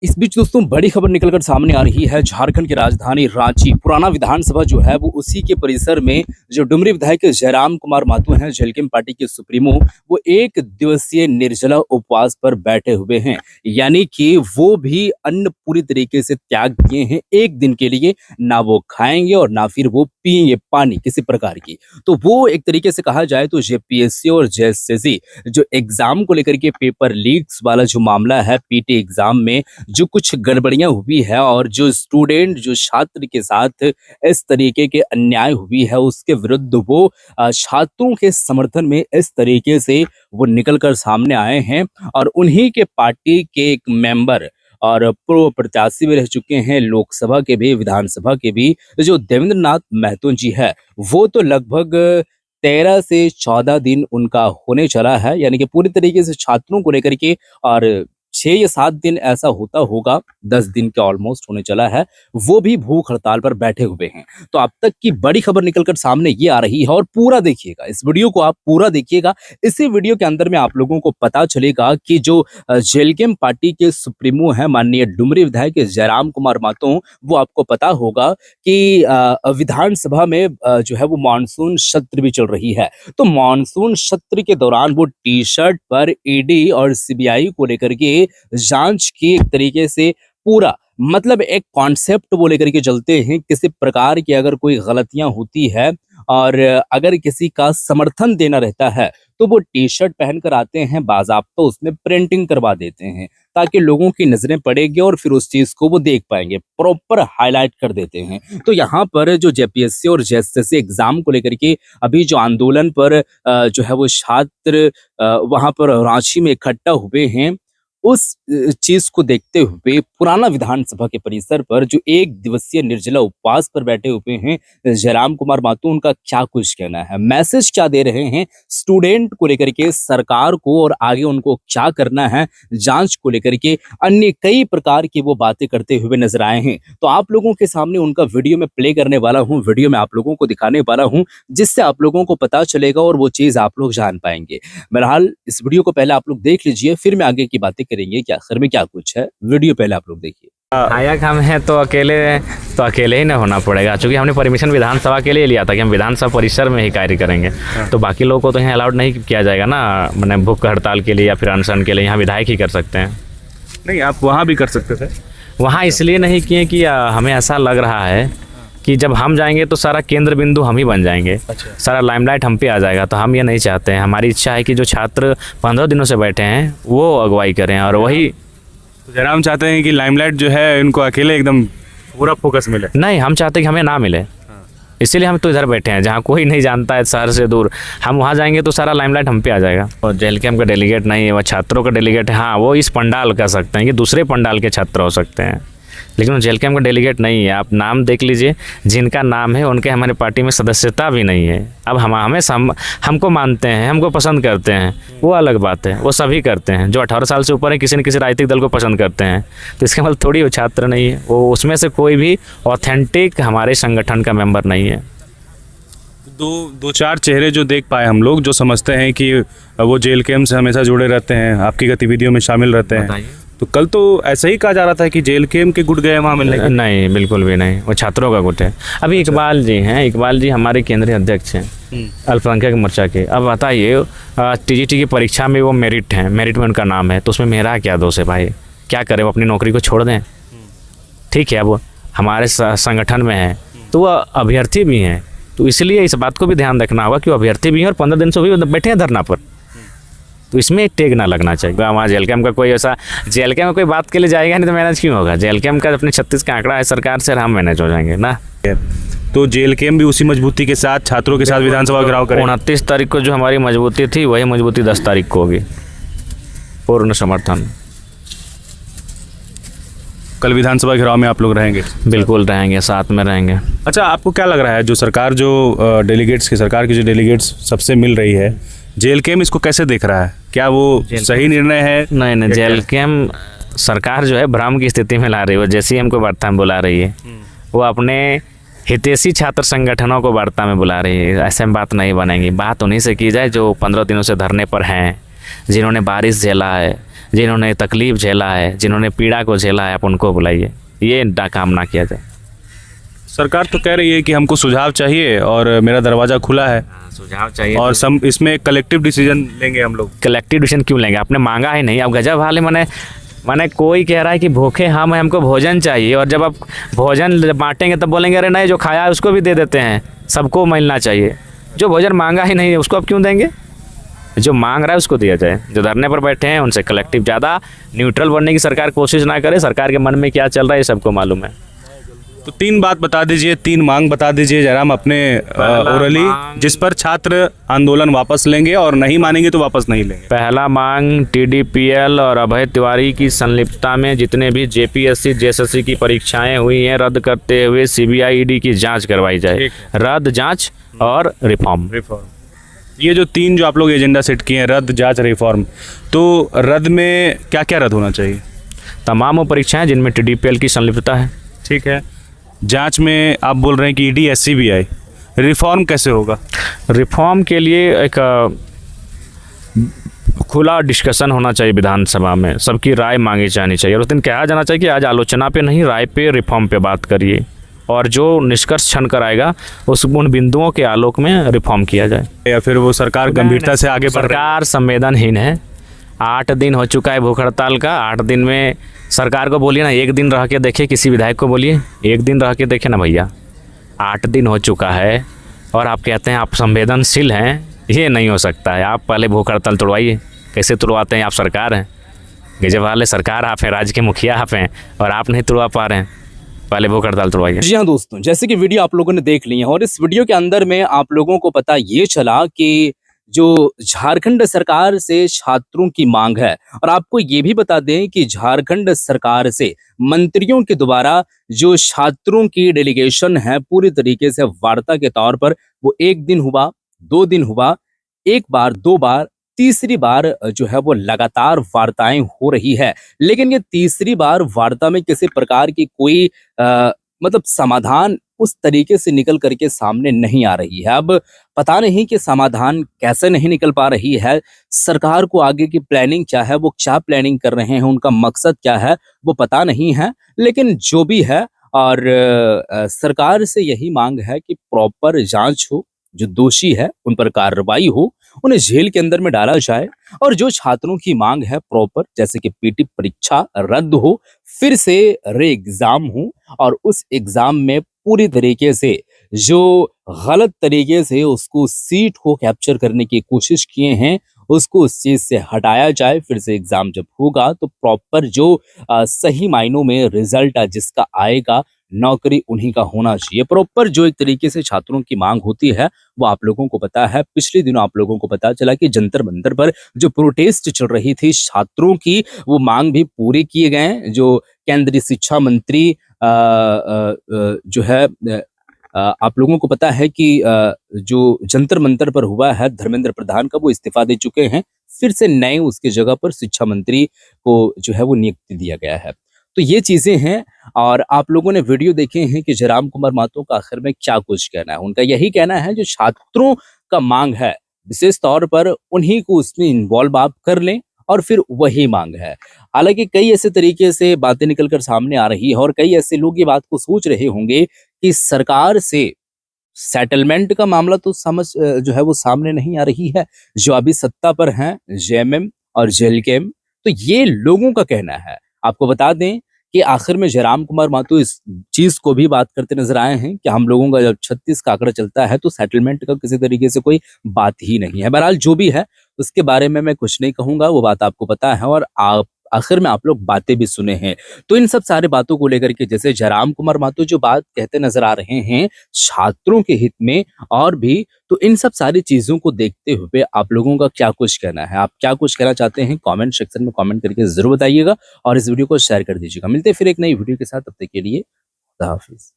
इस बीच दोस्तों बड़ी खबर निकलकर सामने आ रही है। झारखंड की राजधानी रांची पुराना विधानसभा जो है वो उसी के परिसर में जो डुमरी विधायक जयराम कुमार महतो हैं, झेलम पार्टी के सुप्रीमो, वो एक दिवसीय निर्जला उपवास पर बैठे हुए हैं। यानी कि वो भी अन्न पूरी तरीके से त्याग किए हैं एक दिन के लिए। ना वो खाएंगे और ना फिर वो पिएंगे पानी किसी प्रकार की। तो वो एक तरीके से कहा जाए तो जेपीएससी और जेएसएससी जो एग्जाम को लेकर के पेपर लीक्स वाला जो मामला है, पीटी एग्जाम में जो कुछ गड़बड़ियां हुई है और जो स्टूडेंट जो छात्र के साथ इस तरीके के अन्याय हुई है, उसके विरुद्ध वो छात्रों के समर्थन में इस तरीके से वो निकलकर सामने आए हैं। और उन्हीं के पार्टी के एक मेंबर और पूर्व प्रत्याशी भी रह चुके हैं, लोकसभा के भी विधानसभा के भी, जो देवेंद्र नाथ महतो जी है, वो तो लगभग 13 से 14 दिन उनका होने चला है। यानी कि पूरी तरीके से छात्रों को लेकर के, और 6 या 7 दिन ऐसा होता होगा, 10 दिन के ऑलमोस्ट होने चला है, वो भी भूख हड़ताल पर बैठे हुए हैं। तो अब तक की बड़ी खबर निकलकर सामने ये आ रही है, और पूरा देखिएगा, इस वीडियो को आप पूरा देखिएगा। इसी वीडियो के अंदर में आप लोगों को पता चलेगा कि जो झेलम पार्टी के सुप्रीमो है माननीय डुमरी विधायक जयराम कुमार महतो, वो आपको पता होगा कि विधानसभा में जो है वो मानसून सत्र भी चल रही है। तो मानसून सत्र के दौरान वो टी शर्ट पर ईडी और सीबीआई को लेकर के जांच की एक तरीके से पूरा मतलब एक कॉन्सेप्ट वो लेकर के चलते हैं। किसी प्रकार की अगर कोई गलतियां होती है और अगर किसी का समर्थन देना रहता है तो वो टी शर्ट पहनकर आते हैं, बाज़ाब्ता उसमें प्रिंटिंग करवा देते हैं ताकि लोगों की नजरें पड़ेगी और फिर उस चीज को वो देख पाएंगे, प्रॉपर हाईलाइट कर देते हैं। तो यहाँ पर जो जेपीएससी और जेएसएससी एग्जाम को लेकर के अभी जो आंदोलन पर जो है वो छात्र वहां पर रांची में इकट्ठा हुए हैं, उस चीज को देखते हुए पुराना विधानसभा के परिसर पर जो एक दिवसीय निर्जला उपवास पर बैठे हुए हैं जयराम कुमार महतो, उनका क्या कुछ कहना है, मैसेज क्या दे रहे हैं स्टूडेंट को लेकर के, सरकार को, और आगे उनको क्या करना है जांच को लेकर के, अन्य कई प्रकार की वो बातें करते हुए नजर आए हैं। तो आप लोगों के सामने उनका वीडियो में प्ले करने वाला हूँ, वीडियो में आप लोगों को दिखाने वाला हूँ, जिससे आप लोगों को पता चलेगा और वो चीज आप लोग जान पाएंगे। बहरहाल इस वीडियो को पहले आप लोग देख लीजिए, फिर मैं आगे की बातें करेंगे कि आखिर में क्या कुछ है। वीडियो पहले आप लोग देखिए। आया हम हैं तो अकेले ही ना होना पड़ेगा, क्योंकि हमने परमिशन विधानसभा के लिए लिया था कि हम विधानसभा परिसर में ही कार्य करेंगे। तो बाकी लोगों को तो यहाँ अलाउड नहीं किया जाएगा ना, मैंने भूख हड़ताल के लिए या फिर अनशन के लिए। यहाँ विधायक ही कर सकते हैं। नहीं, आप वहाँ भी कर सकते थे। वहाँ इसलिए नहीं किए कि हमें ऐसा लग रहा है कि जब हम जाएंगे तो सारा केंद्र बिंदु हम ही बन जाएंगे। अच्छा। सारा लाइमलाइट हम पे आ जाएगा, तो हम ये नहीं चाहते हैं। हमारी इच्छा है कि जो छात्र 15 दिनों से बैठे हैं वो अगुवाई करें, और वही तो जयराम चाहते हैं कि लाइमलाइट जो है इनको अकेले एकदम पूरा फोकस मिले। नहीं, हम चाहते हैं कि हमें ना मिले, इसीलिए हम तो इधर बैठे हैं जहाँ कोई नहीं जानता है, शहर से दूर। हम वहाँ जाएंगे तो सारा लाइमलाइट हम पे आ जाएगा। और झेलम का डेलीगेट नहीं है, वो छात्रों का डेलीगेट है। हाँ, वो इस पंडाल कह सकते हैं कि दूसरे पंडाल के छात्र हो सकते हैं, लेकिन वो झेलम का डेलीगेट नहीं है। आप नाम देख लीजिए, जिनका नाम है उनके हमारे पार्टी में सदस्यता भी नहीं है। अब हमको मानते हैं, हमको पसंद करते हैं, वो अलग बात है, वो सभी करते हैं। जो 18 साल से ऊपर है किसी न किसी राजनीतिक दल को पसंद करते हैं, तो इसका मतलब थोड़ी वो छात्र नहीं है। वो उसमें से कोई भी ऑथेंटिक हमारे संगठन का मेंबर नहीं है। दो चार चेहरे जो देख पाए हम लोग, जो समझते हैं कि वो झेलम से हमेशा जुड़े रहते हैं, आपकी गतिविधियों में शामिल रहते हैं। तो कल तो ऐसा ही कहा जा रहा था कि झेलम के गुट गए वहाँ मिलने। नहीं, बिल्कुल भी नहीं, वो छात्रों का गुट है। अभी इकबाल जी हैं, इकबाल जी हमारे केंद्रीय अध्यक्ष हैं अल्पसंख्यक मोर्चा के। अब बताइए, टीजीटी की परीक्षा में वो मेरिट में उनका नाम है, तो उसमें मेरा क्या दोष है भाई? क्या करें, वो अपनी नौकरी को छोड़ दें? ठीक है, अब हमारे संगठन में है तो वो अभ्यर्थी भी हैं, तो इसलिए इस बात को भी ध्यान रखना होगा कि वो अभ्यर्थी भी हैं और 15 दिन से भी बैठे हैं धरना पर। तो इसमें एक टेग ना लगना चाहिए। वहाँ झेलम का कोई ऐसा, झेलम में कोई बात के लिए जाएगा नहीं तो मैनेज क्यों होगा? झेलम का अपने 36 का आंकड़ा है सरकार से, हम मैनेज हो जाएंगे ना। तो झेलम भी उसी मजबूती के साथ छात्रों के साथ विधानसभा घेराव करें। 29 तारीख को जो हमारी मजबूती थी वही मजबूती 10 तारीख को होगी। पूर्ण समर्थन। कल विधानसभा घेराव में आप लोग रहेंगे? बिल्कुल रहेंगे, साथ में रहेंगे। अच्छा, आपको क्या लग रहा है, जो सरकार जो डेलीगेट्स की सरकार की जो डेलीगेट्स सबसे मिल रही है, झेलम इसको कैसे देख रहा है? क्या वो सही निर्णय है? नहीं, झेलम सरकार जो है भ्रम की स्थिति में ला रही है। वो जैसे ही हमको वार्ता में बुला रही है, वो अपने हितैषी छात्र संगठनों को वार्ता में बुला रही है। ऐसे में बात नहीं बनेगी। बात उन्हीं से की जाए जो 15 दिनों से धरने पर हैं, जिन्होंने बारिश झेला है, जिन्होंने तकलीफ झेला है, जिन्होंने पीड़ा को झेला है, आप उनको बुलाइए, ये काम ना किया जाए। सरकार तो कह रही है कि हमको सुझाव चाहिए और मेरा दरवाज़ा खुला है सुझाव चाहिए और इसमें कलेक्टिव डिसीजन लेंगे हम लोग। कलेक्टिव डिसीजन क्यों लेंगे? आपने मांगा ही नहीं। अब गजब हाल है। मैंने कोई कह रहा है कि भूखे हम हैं, हमको भोजन चाहिए, और जब आप भोजन बांटेंगे तब बोलेंगे अरे नहीं, जो खाया है उसको भी दे देते हैं, सबको मिलना चाहिए। जो भोजन मांगा ही नहीं है उसको आप क्यों देंगे? जो मांग रहा है उसको दिया जाए। जो धरने पर बैठे हैं उनसे कलेक्टिव, ज़्यादा न्यूट्रल बनने की सरकार कोशिश ना करे। सरकार के मन में क्या चल रहा है ये सबको मालूम है। तो 3 बात बता दीजिए, 3 मांग बता दीजिए जयराम अपने ओरली, जिस पर छात्र आंदोलन वापस लेंगे और नहीं मानेंगे तो वापस नहीं लेंगे। पहला मांग TDPL और अभय तिवारी की संलिप्तता में जितने भी JPSC JSSC की परीक्षाएं हुई हैं रद्द करते हुए CBI ED की जांच करवाई जाए। रद्द, जांच और रिफॉर्म। ये जो 3 जो आप लोग एजेंडा सेट किए हैं, रद्द, जांच, रिफॉर्म, तो रद्द में क्या क्या रद्द होना चाहिए? तमाम वो परीक्षाएं जिनमें TDPL की संलिप्तता है। ठीक है। जांच में आप बोल रहे हैं कि ED SCBI, रिफॉर्म कैसे होगा? रिफॉर्म के लिए एक खुला डिस्कशन होना चाहिए विधानसभा में, सबकी राय मांगी जानी चाहिए। और उस दिन कहा जाना चाहिए कि आज आलोचना पे नहीं, राय पे, रिफॉर्म पे बात करिए, और जो निष्कर्ष क्षण कराएगा उस उन बिंदुओं के आलोक में रिफॉर्म किया जाए। या फिर वो सरकार गंभीरता से आगे बढ़ रही है? सरकार संवेदनहीन है। 8 दिन हो चुका है भूख हड़ताल का। 8 दिन में सरकार को बोलिए ना, 1 दिन रह के देखिए, किसी विधायक को बोलिए 1 दिन रह के देखे ना भैया। 8 दिन हो चुका है और आप कहते हैं आप संवेदनशील हैं, ये नहीं हो सकता है। आप पहले भूख हड़ताल तोड़वाइए। कैसे तुड़वाते हैं? आप सरकार हैं, गजब वाले सरकार आप हैं, राज्य के मुखिया आप हैं, और आप नहीं तुड़वा पा रहे हैं। पहले भूख हड़ताल तोड़वाइए। जी हाँ दोस्तों, जैसे कि वीडियो आप लोगों ने देख ली है और इस वीडियो के अंदर में आप लोगों को पता ये चला कि जो झारखंड सरकार से छात्रों की मांग है, और आपको ये भी बता दें कि झारखंड सरकार से मंत्रियों के द्वारा जो छात्रों की डेलीगेशन है पूरी तरीके से वार्ता के तौर पर, वो 1 दिन हुआ, 2 दिन हुआ, 1 बार, 2 बार, तीसरी बार जो है वो लगातार वार्ताएं हो रही है। लेकिन ये तीसरी बार वार्ता में किसी प्रकार की कोई मतलब समाधान उस तरीके से निकल करके सामने नहीं आ रही है। अब पता नहीं कि समाधान कैसे नहीं निकल पा रही है, सरकार को आगे की प्लानिंग क्या है, वो क्या प्लानिंग कर रहे हैं, उनका मकसद क्या है, वो पता नहीं है। लेकिन जो भी है, और सरकार से यही मांग है कि प्रॉपर जांच हो, जो दोषी है उन पर कार्रवाई हो, उन्हें जेल के अंदर में डाला जाए, और जो छात्रों की मांग है प्रॉपर, जैसे कि PT परीक्षा रद्द हो, फिर से रे एग्जाम हो, और उस एग्जाम में पूरी तरीके से जो गलत तरीके से उसको सीट को कैप्चर करने की कोशिश किए हैं उसको उस चीज से हटाया जाए। फिर से एग्जाम जब होगा तो प्रॉपर जो सही मायनों में रिजल्ट जिसका आएगा, नौकरी उन्हीं का होना चाहिए। प्रॉपर जो एक तरीके से छात्रों की मांग होती है वो आप लोगों को पता है। पिछले दिनों आप लोगों को पता चला कि जंतर मंतर पर जो प्रोटेस्ट चल रही थी छात्रों की, वो मांग भी पूरी किए गए। जो केंद्रीय शिक्षा मंत्री जो है, आप लोगों को पता है कि जो जंतर मंतर पर हुआ है धर्मेंद्र प्रधान का, वो इस्तीफा दे चुके हैं। फिर से नए उसके जगह पर शिक्षा मंत्री को जो है वो नियुक्ति दिया गया है। तो ये चीजें हैं, और आप लोगों ने वीडियो देखे हैं कि जयराम कुमार महतो का आखिर में क्या कुछ कहना है। उनका यही कहना है जो छात्रों का मांग है विशेष तौर पर उन्हीं को उसमें इन्वॉल्व आप कर लें, और फिर वही मांग है। हालांकि कई ऐसे तरीके से बातें निकलकर सामने आ रही है, और कई ऐसे लोग ये बात को सोच रहे होंगे कि सरकार से सेटलमेंट का मामला तो समझ जो है वो सामने नहीं आ रही है। जो अभी सत्ता पर हैं JMM और JLKM, तो ये लोगों का कहना है। आपको बता दें कि आखिर में जयराम कुमार महतो इस चीज को भी बात करते नजर आए हैं कि हम लोगों का जब 36 का आंकड़ा चलता है तो सेटलमेंट का किसी तरीके से कोई बात ही नहीं है। बहरहाल जो भी है उसके बारे में मैं कुछ नहीं कहूंगा, वो बात आपको पता है, और आप आखिर में आप लोग बातें भी सुने हैं। तो इन सब सारे बातों को लेकर के जैसे जयराम कुमार महतो जो बात कहते नजर आ रहे हैं छात्रों के हित में, और भी तो इन सब सारी चीजों को देखते हुए आप लोगों का क्या कुछ कहना है, आप क्या कुछ कहना चाहते हैं, कमेंट सेक्शन में कमेंट करके जरूर बताइएगा, और इस वीडियो को शेयर कर दीजिएगा। मिलते हैं फिर एक नई वीडियो के साथ, तब तक के लिए खुदा हाफिज।